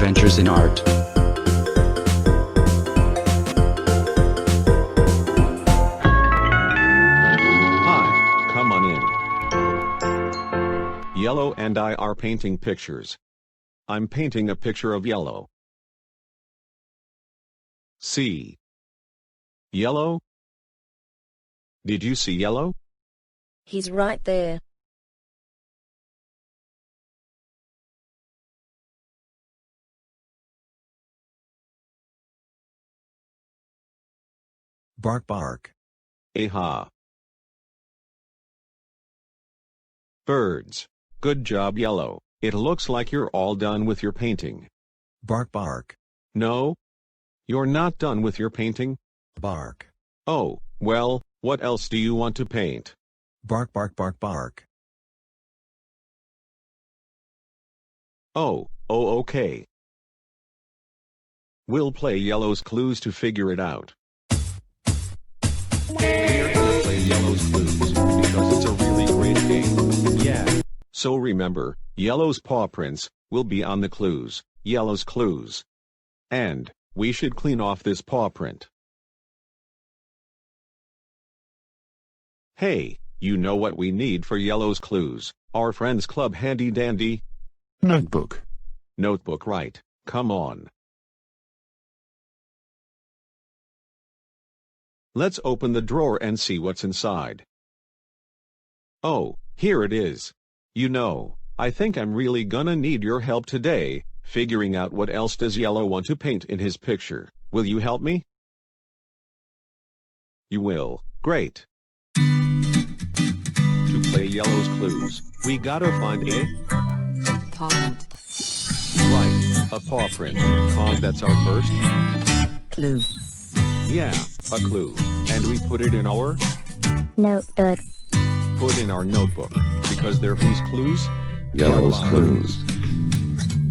adventures in art. Hi, come on in. Yellow and I are painting pictures. I'm painting a picture of yellow. See? Yellow? Did you see yellow? He's right there. Bark bark. Aha. Birds. Good job, yellow. It looks like you're all done with your painting. Bark bark. No? You're not done with your painting? Bark. Oh, well, what else do you want to paint? Bark bark bark bark. Oh, okay. We'll play yellow's clues to figure it out. We're gonna play yellow's clues, because it's a really great game. Yeah. So remember, yellow's paw prints will be on the clues, yellow's clues. And we should clean off this paw print. Hey, you know what we need for yellow's clues? Our friends club handy dandy Notebook. notebook, right? Come on. Let's open the drawer and see what's inside. Oh, here it is. You know, I think I'm really gonna need your help today, figuring out what else does yellow want to paint in his picture. Will you help me? You will. Great. To play yellow's clues, we gotta find a Paw print. right, a paw print. That's our first. Clue. Yeah, a clue. And we put it in our Notebook. put in our notebook, because they're whose clues? Yellow's clues.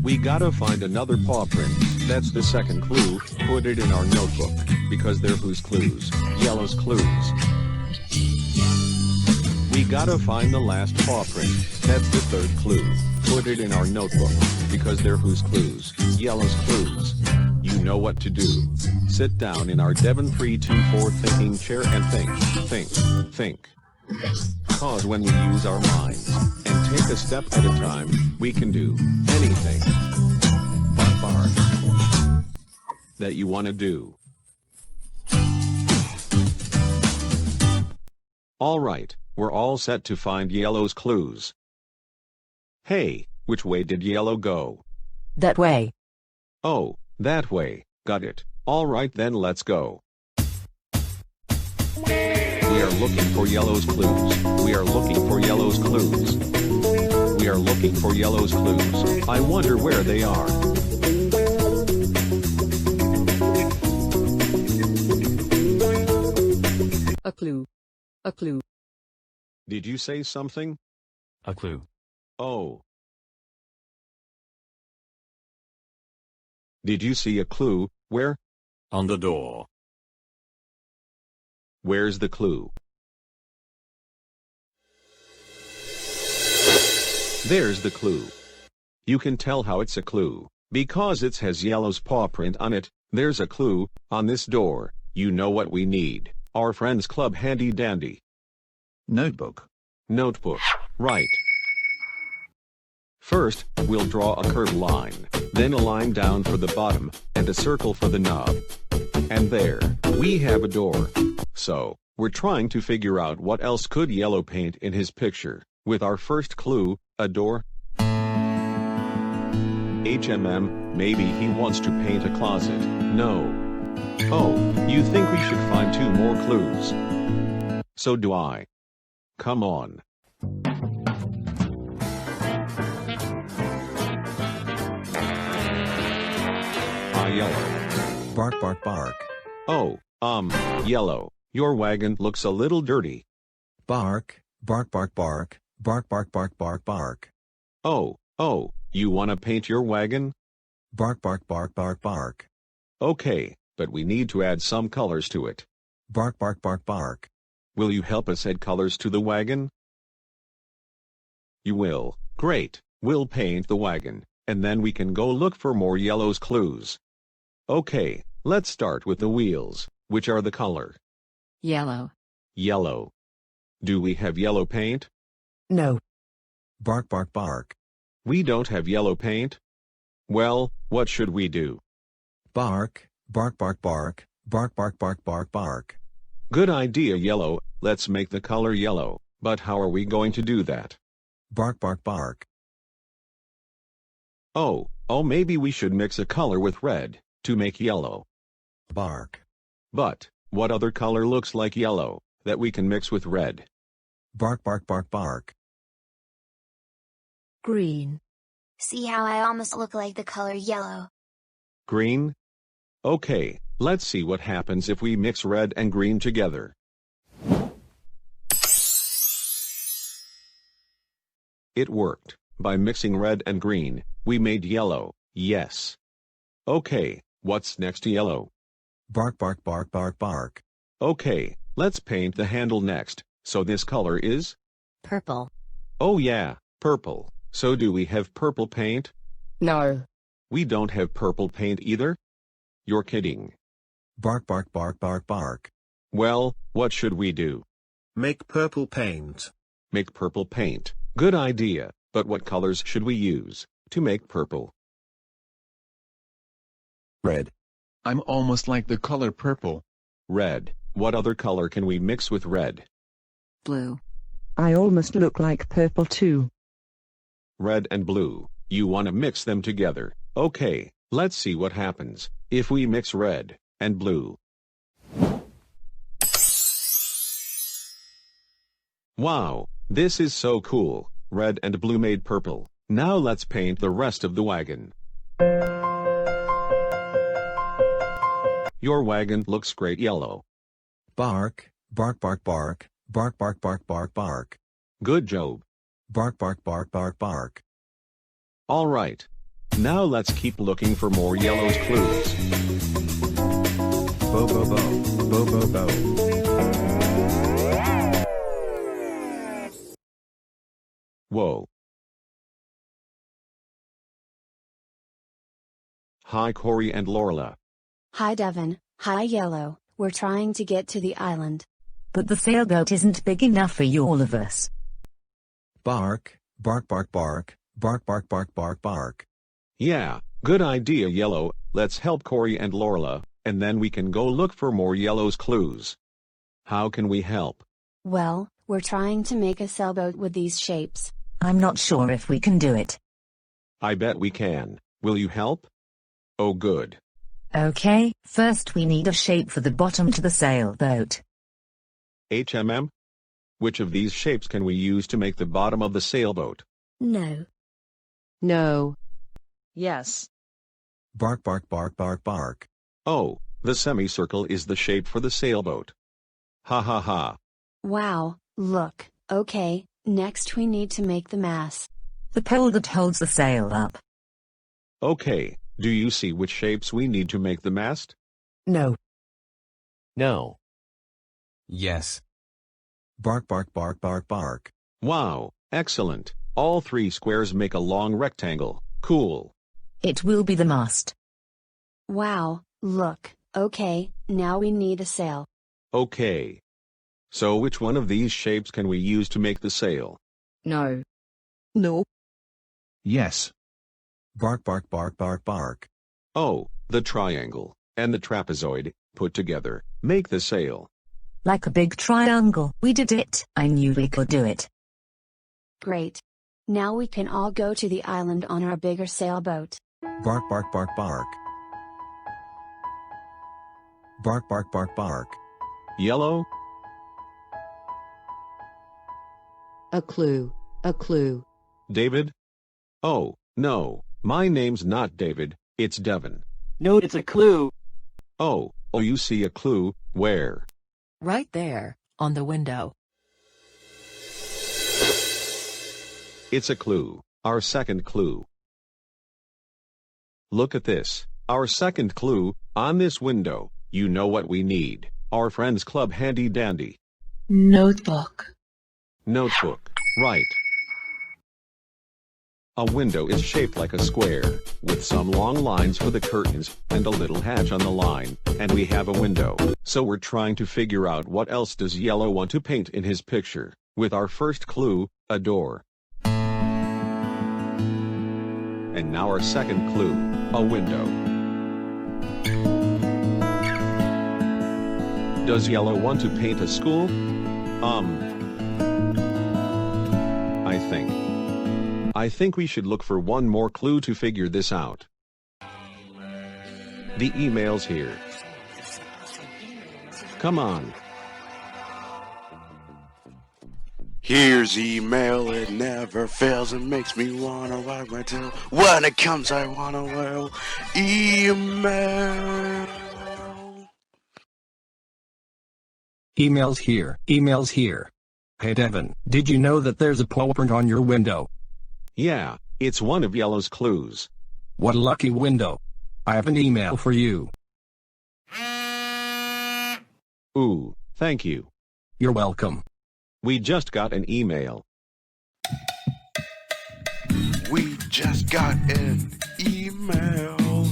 We gotta find another paw print. That's the second clue. Put it in our notebook, because they're whose clues? Yellow's clues. We gotta find the last paw print. That's the third clue. Put it in our notebook, because they're whose clues? Yellow's clues. You know what to do. Sit down in our Devon324 thinking chair and think. Cause when we use our minds, and take a step at a time, we can do anything. Bark that you want to do. Alright, we're all set to find yellow's clues. Hey, which way did yellow go? That way. Oh, that way. Got it. Alright then, let's go. We are looking for yellow's clues. We are looking for yellow's clues. We are looking for yellow's clues. I wonder where they are. A clue. A clue. Did you say something? A clue. Oh. Did you see a clue? Where? On the door. Where's the clue? There's the clue. You can tell how it's a clue, because it has yellow's paw print on it. There's a clue on this door. You know what we need. Our friends club handy dandy. Notebook. Notebook. Right. First, we'll draw a curved line, then a line down for the bottom, and a circle for the knob. And there, we have a door. So, we're trying to figure out what else could yellow paint in his picture, with our first clue, a door. Maybe he wants to paint a closet. No. Oh, you think we should find two more clues? So do I. Come on. Yellow. Bark bark bark. Oh, yellow. Your wagon looks a little dirty. Bark, bark bark bark, bark bark bark bark bark. Oh, you wanna paint your wagon? Bark bark bark bark bark. Okay, but we need to add some colors to it. Bark bark bark bark. Will you help us add colors to the wagon? You will. Great. We'll paint the wagon. and then we can go look for more yellow's clues. Okay, let's start with the wheels. Which are the color? Yellow. Yellow. Do we have yellow paint? No. Bark bark bark. We don't have yellow paint? Well, what should we do? Bark, bark bark bark, bark bark bark bark bark. Good idea, yellow. Let's make the color yellow, but how are we going to do that? Bark bark bark. Oh, maybe we should mix a color with red to make yellow. Bark. But what other color looks like yellow that we can mix with red? Bark bark bark bark. Green. See how I almost look like the color yellow? Green? Okay, let's see what happens if we mix red and green together. It worked. By mixing red and green, we made yellow, yes. Okay, what's next to yellow? Bark bark bark bark bark. Okay, let's paint the handle next. So this color is? Purple. Oh yeah, purple. So do we have purple paint? No. We don't have purple paint either? You're kidding. Bark bark bark bark bark. Well, what should we do? Make purple paint. Make purple paint. Good idea, but what colors should we use to make purple? Red. I'm almost like the color purple. Red. What other color can we mix with red? Blue. I almost look like purple too. Red and blue. You want to mix them together. Okay, let's see what happens if we mix red and blue. Wow, this is so cool. Red and blue made purple. Now let's paint the rest of the wagon. Your wagon looks great yellow. Bark, bark bark bark, bark bark bark bark bark. Good job. Bark bark bark bark bark. All right. Now let's keep looking for more yellow's clues. Bo bo bo, bo bo bo. Whoa. Hi Corey and Lorla. Hi Devon, hi Yellow, we're trying to get to the island. But the sailboat isn't big enough for you all of us. Bark, bark bark bark, bark bark bark bark bark. Yeah, good idea Yellow. Let's help Corey and Lorla, and then we can go look for more yellow's clues. How can we help? Well, we're trying to make a sailboat with these shapes. I'm not sure if we can do it. I bet we can. Will you help? Oh good. Okay, first we need a shape for the bottom to the sailboat. HMM? Which of these shapes can we use to make the bottom of the sailboat? No. No. Yes. Bark bark bark bark bark. Oh, the semicircle is the shape for the sailboat. Ha ha ha. Wow, look, okay, next we need to make the mast. The pole that holds the sail up. Okay, do you see which shapes we need to make the mast? No. No. Yes. Bark bark bark bark bark. Wow, excellent. All three squares make a long rectangle. Cool. It will be the mast. Wow, look, okay, now we need a sail. Okay. So which one of these shapes can we use to make the sail? No. No. Yes. Bark bark bark bark bark. Oh, the triangle and the trapezoid, put together, make the sail. Like a big triangle. We did it. I knew we could do it. Great. Now we can all go to the island on our bigger sailboat. Bark bark bark bark. Bark bark bark bark. Yellow? A clue. A clue. David? Oh, no, my name's not David, it's Devon. No, it's a clue. Oh, you see a clue, where? Right there, on the window. It's a clue, our second clue. Look at this, our second clue, on this window. You know what we need, our Friends Club handy dandy. Notebook. Notebook, right. A window is shaped like a square, with some long lines for the curtains, and a little hatch on the line, and we have a window. So we're trying to figure out what else does Yellow want to paint in his picture, with our first clue, a door. And now our second clue, a window. Does Yellow want to paint a school? I think we should look for one more clue to figure this out. The email's here. Come on. Here's email, it never fails, it makes me wanna wag my tail. When it comes, I wanna wail. Email. Email's here. Email's here. Hey Devon, did you know that there's a paw print on your window? Yeah, it's one of Yellow's clues. What a lucky window. I have an email for you. Ooh, thank you. You're welcome. We just got an email. We just got an email.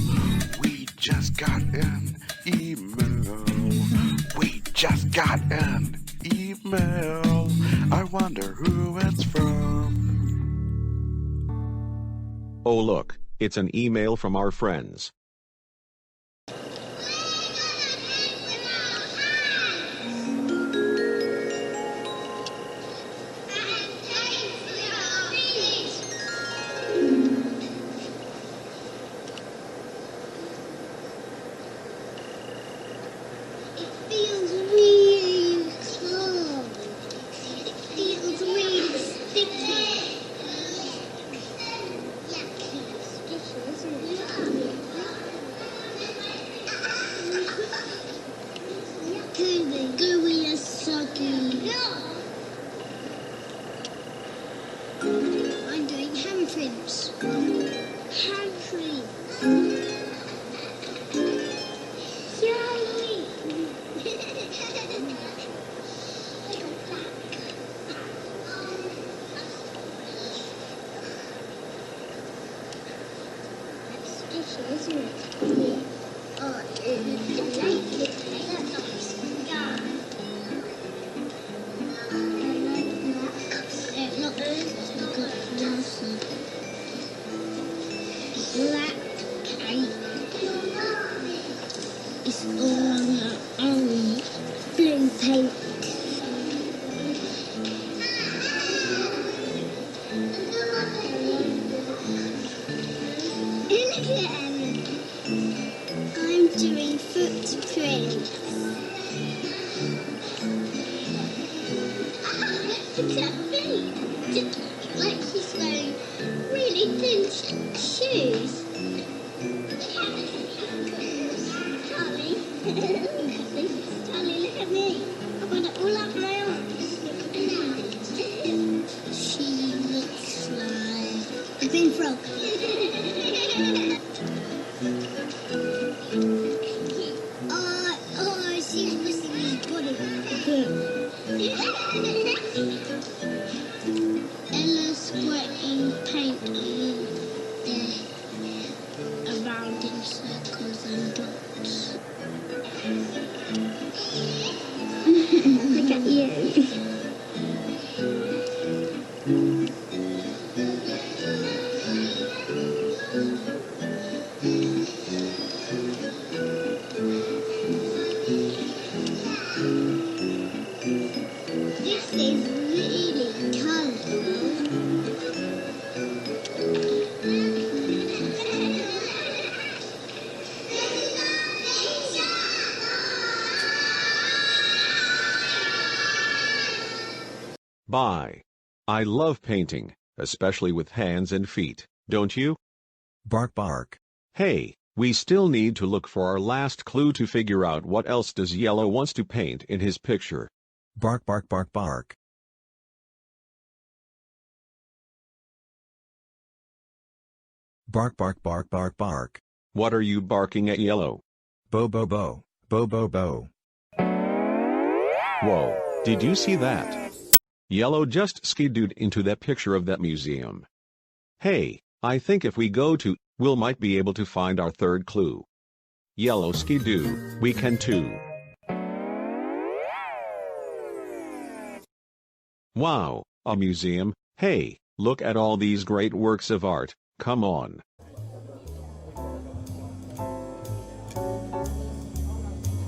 We just got an email. We just got an email. I wonder who it's from. Oh look, it's an email from our friends. I'm doing handprints. Handprints. Yay! That's fishy, isn't it? Oh, it's black paint. It's all on the orange blue paint. Look at them. I'm doing footprints. Look at me. Like she's wearing really thin shoes. Charlie. Charlie, look at me. I've got it all up my arms. She looks like a green frog. Oh, she's missing his body. Ella's squirting paint on there, around in circles and dots. Look at you. This is really colourful. Bye. I love painting, especially with hands and feet, don't you? Bark bark. Hey, we still need to look for our last clue to figure out what else does Yellow wants to paint in his picture. Bark bark bark bark. Bark bark bark bark bark. What are you barking at, Yellow? Bo bo bo. Bo bo bo. Whoa, did you see that? Yellow just skidooed into that picture of that museum. Hey, I think if we go to, we'll might be able to find our third clue. Yellow skidoo, we can too. Wow, a museum. Hey, look at all these great works of art, come on.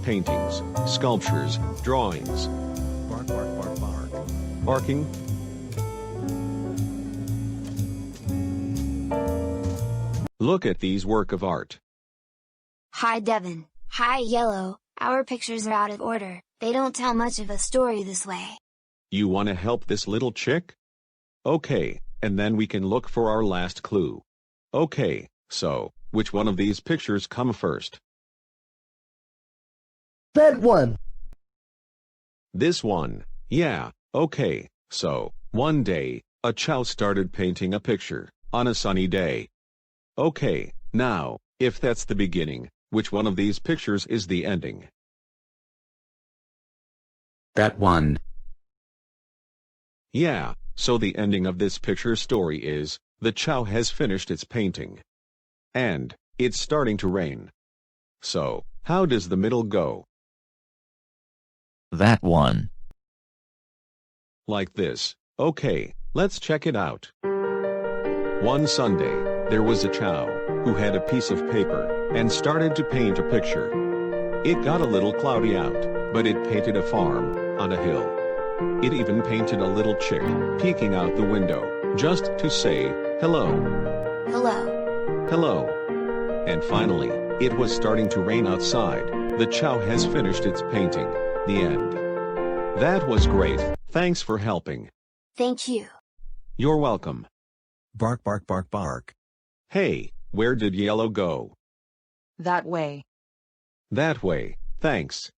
Paintings, sculptures, drawings. Bark, bark, bark, bark. Barking. Look at these work of art. Hi Devon. Hi Yellow. Our pictures are out of order. They don't tell much of a story this way. You want to help this little chick? Okay, and then we can look for our last clue. Okay, so, which one of these pictures come first? That one. This one. Yeah, okay, so, one day, a chow started painting a picture, on a sunny day. Okay, now, if that's the beginning, which one of these pictures is the ending? That one. Yeah, so the ending of this picture story is, the chow has finished its painting. And, it's starting to rain. So, how does the middle go? That one. Like this. Okay, let's check it out. One Sunday, there was a chow, who had a piece of paper, and started to paint a picture. It got a little cloudy out, but it painted a farm, on a hill. It even painted a little chick, peeking out the window, just to say, hello. Hello. Hello. And finally, it was starting to rain outside. The chow has finished its painting. The end. That was great, thanks for helping. Thank you. You're welcome. Bark, bark, bark, bark. Hey, where did Yellow go? That way. That way, thanks.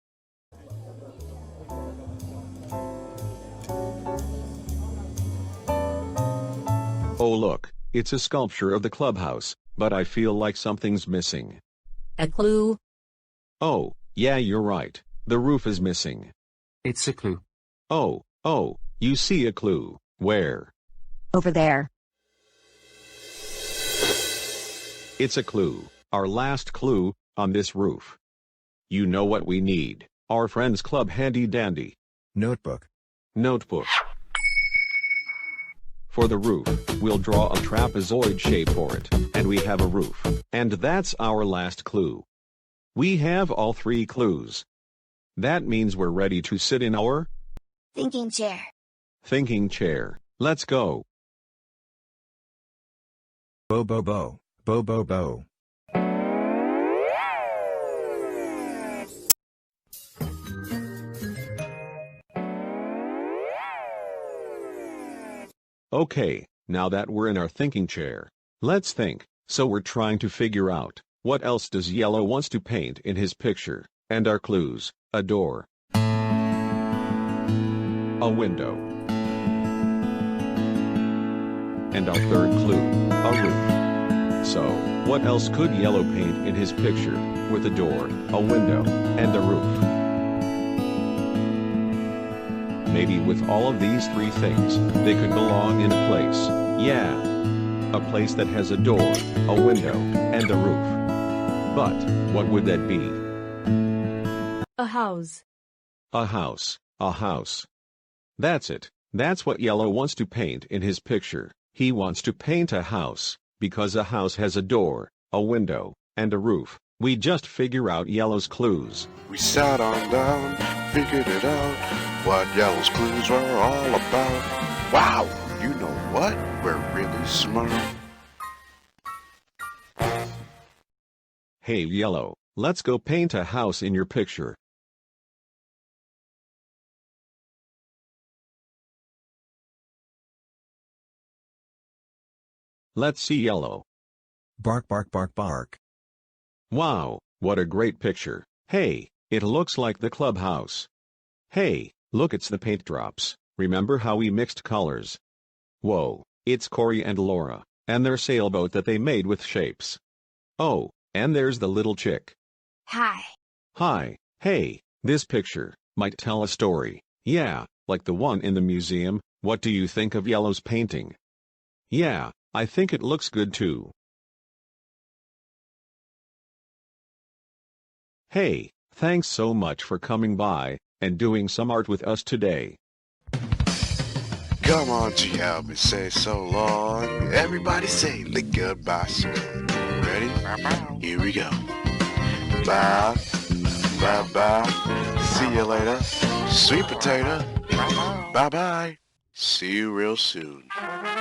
Oh look, it's a sculpture of the clubhouse, but I feel like something's missing. A clue? Oh, yeah, you're right. The roof is missing. It's a clue. Oh, you see a clue. Where? Over there. It's a clue, our last clue, on this roof. You know what we need, our friend's club handy dandy. Notebook. Notebook. For the roof, we'll draw a trapezoid shape for it, and we have a roof. And that's our last clue. We have all three clues. That means we're ready to sit in our Thinking chair. thinking chair. Let's go. Bo, bo, bo. Bo, bo, bo. Okay, now that we're in our thinking chair, let's think. So we're trying to figure out, what else does Yellow wants to paint in his picture, and our clues, a door, a window, and our third clue, a roof. So, what else could Yellow paint in his picture, with a door, a window, and a roof? Maybe with all of these three things, they could belong in a place. Yeah. A place that has a door, a window, and a roof. But, what would that be? A house. A house. A house. That's it. That's what Yellow wants to paint in his picture. He wants to paint a house, because a house has a door, a window, and a roof. We just figure out Yellow's clues. We sat on down, figured it out, what Yellow's clues were all about. Wow, you know what? We're really smart. Hey Yellow, let's go paint a house in your picture. Let's see Yellow. Bark, bark, bark, bark. Wow, what a great picture. Hey, it looks like the clubhouse. Hey, look, it's the paint drops. Remember how we mixed colors? Whoa, it's Corey and Laura, and their sailboat that they made with shapes. Oh, and there's the little chick. Hi. Hi, hey, this picture might tell a story. Yeah, like the one in the museum. What do you think of Yellow's painting? Yeah, I think it looks good too. Hey, thanks so much for coming by and doing some art with us today. Come on, G, help me say so long. Everybody say lick goodbye soon. Ready? Here we go. Bye, bye, bye. See you later, sweet potato. Bye, bye. See you real soon. Bye.